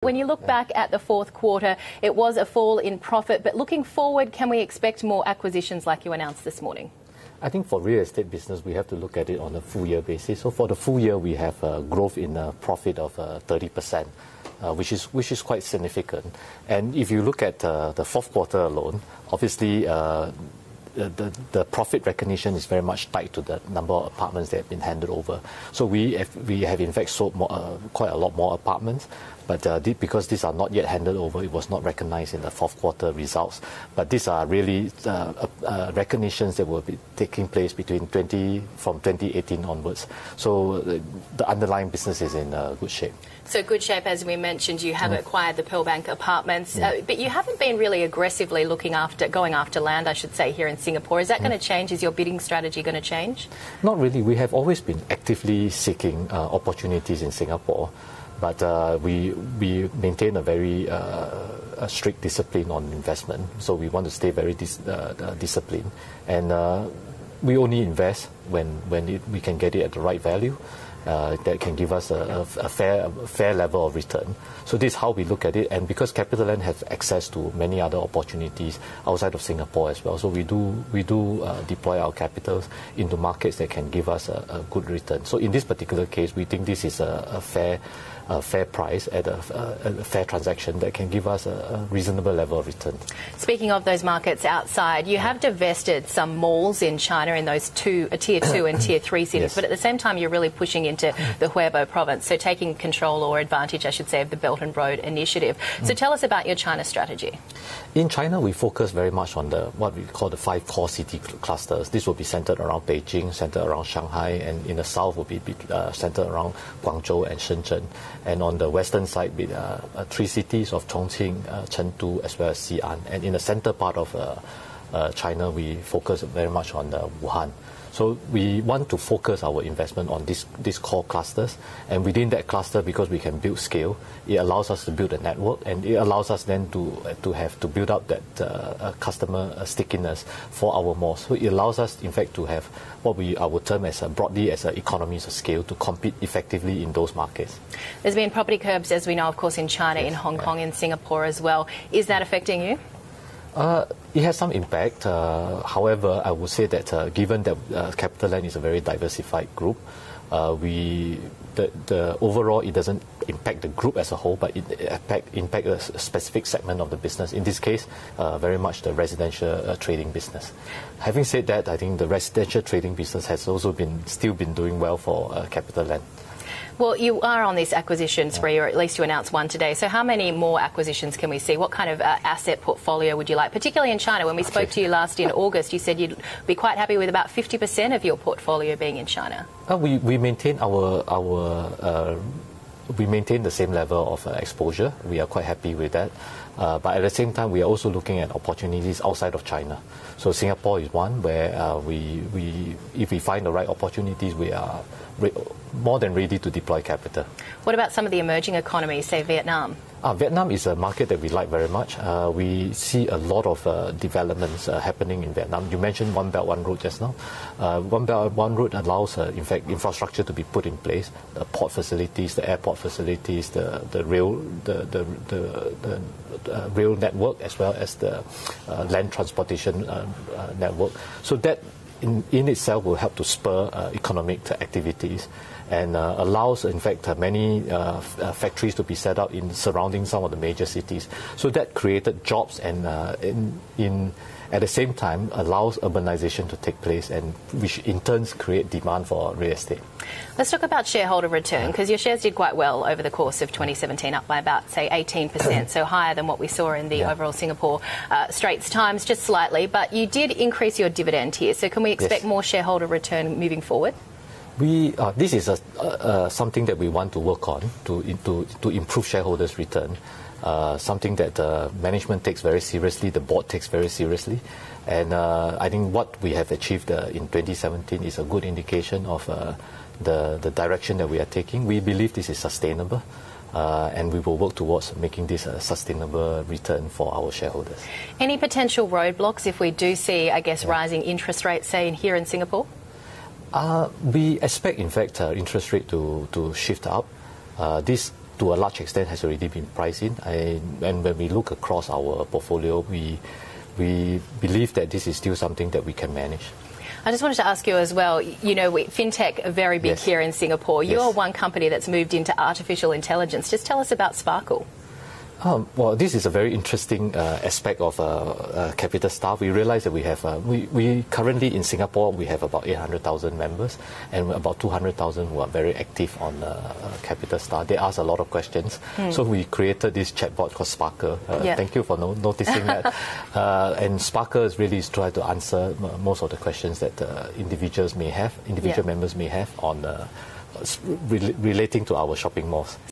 When you look back at the fourth quarter, it was a fall in profit, but looking forward, can we expect more acquisitions like you announced this morning? I think for real estate business, we have to look at it on a full year basis. So for the full year, we have a growth in profit of 30%, which is quite significant. And if you look at the fourth quarter alone, obviously the profit recognition is very much tied to the number of apartments that have been handed over. So we have in fact sold quite a lot more apartments, but because these are not yet handed over, it was not recognized in the fourth quarter results. But these are really recognitions that will be taking place from 2018 onwards. So the underlying business is in good shape. So good shape, as we mentioned, you have acquired the Pearl Bank apartments, but you haven't been really aggressively going after land, I should say, here in Singapore. Is that going to change? Is your bidding strategy going to change? Not really. We have always been actively seeking opportunities in Singapore, but we maintain a very strict discipline on investment. So we want to stay very disciplined, and we only invest when we can get it at the right value. That can give us a fair level of return. So this is how we look at it, and because Capitaland has access to many other opportunities outside of Singapore as well, so we do deploy our capitals into markets that can give us a good return. So in this particular case, we think this is a fair price at a fair transaction that can give us a reasonable level of return. Speaking of those markets outside, you have divested some malls in China in those tier 2 and tier 3 cities, yes. But at the same time you're really pushing into the Huebo province, so taking control or advantage, I should say, of the Belt and Road initiative. So tell us about your China strategy. In China, we focus very much on what we call the 5 core city clusters. This will be centered around Beijing, centered around Shanghai, and in the south will be centered around Guangzhou and Shenzhen. And on the western side, be 3 cities of Chongqing, Chengdu, as well as Xi'an. And in the center part of China, we focus very much on Wuhan. So we want to focus our investment on these core clusters, and within that cluster, because we can build scale, it allows us to build a network, and it allows us then to build up that customer stickiness for our malls. So it allows us, in fact, to have what I would term as broadly as economies of scale to compete effectively in those markets. There's been property curbs, as we know, of course, in China, yes, in Hong Kong, in Singapore as well. Is that affecting you? It has some impact. However, I would say that given that Capitaland is a very diversified group, the overall it doesn't impact the group as a whole, but it impact a specific segment of the business. In this case, very much the residential trading business. Having said that, I think the residential trading business has also still been doing well for Capitaland. Well, you are on this acquisition spree, or at least you announced one today. So how many more acquisitions can we see? What kind of asset portfolio would you like, particularly in China? When we spoke to you last in August, you said you'd be quite happy with about 50% of your portfolio being in China. We maintain we maintain the same level of exposure. We are quite happy with that. But at the same time, we are also looking at opportunities outside of China. So Singapore is one where if we find the right opportunities, we are more than ready to deploy capital. What about some of the emerging economies, say Vietnam? Vietnam is a market that we like very much. We see a lot of developments happening in Vietnam. You mentioned One Belt, One Road just now. One Belt, One Road allows, in fact, infrastructure to be put in place. The port facilities, the airport facilities, the rail network, as well as the land transportation network. So that in itself will help to spur economic activities, and allows, in fact, many factories to be set up in surrounding some of the major cities. So that created jobs, and at the same time allows urbanization to take place, and which in turn create demand for real estate. Let's talk about shareholder return, because your shares did quite well over the course of 2017, up by about, say, 18%, so higher than what we saw in the overall Singapore Straits Times, just slightly. But you did increase your dividend here, so can we expect more shareholder return moving forward? This is something that we want to work on to improve shareholders' return. Something that management takes very seriously, the board takes very seriously, and I think what we have achieved in 2017 is a good indication of the direction that we are taking. We believe this is sustainable, and we will work towards making this a sustainable return for our shareholders. Any potential roadblocks if we do see, I guess, rising interest rates, say, here in Singapore? We expect, in fact, interest rate to shift up. This to a large extent has already been priced in. And when we look across our portfolio, we believe that this is still something that we can manage. I just wanted to ask you as well, you know, fintech are very big here in Singapore. You're one company that's moved into artificial intelligence. Just tell us about Sparkle. Well, this is a very interesting aspect of Capitaland. We realize that we have, we currently in Singapore, we have about 800,000 members and about 200,000 who are very active on Capitaland. They ask a lot of questions. So we created this chatbot called Sparkle. Thank you for noticing that. And Sparkle is really trying to answer most of the questions that individual members may have on relating to our shopping malls.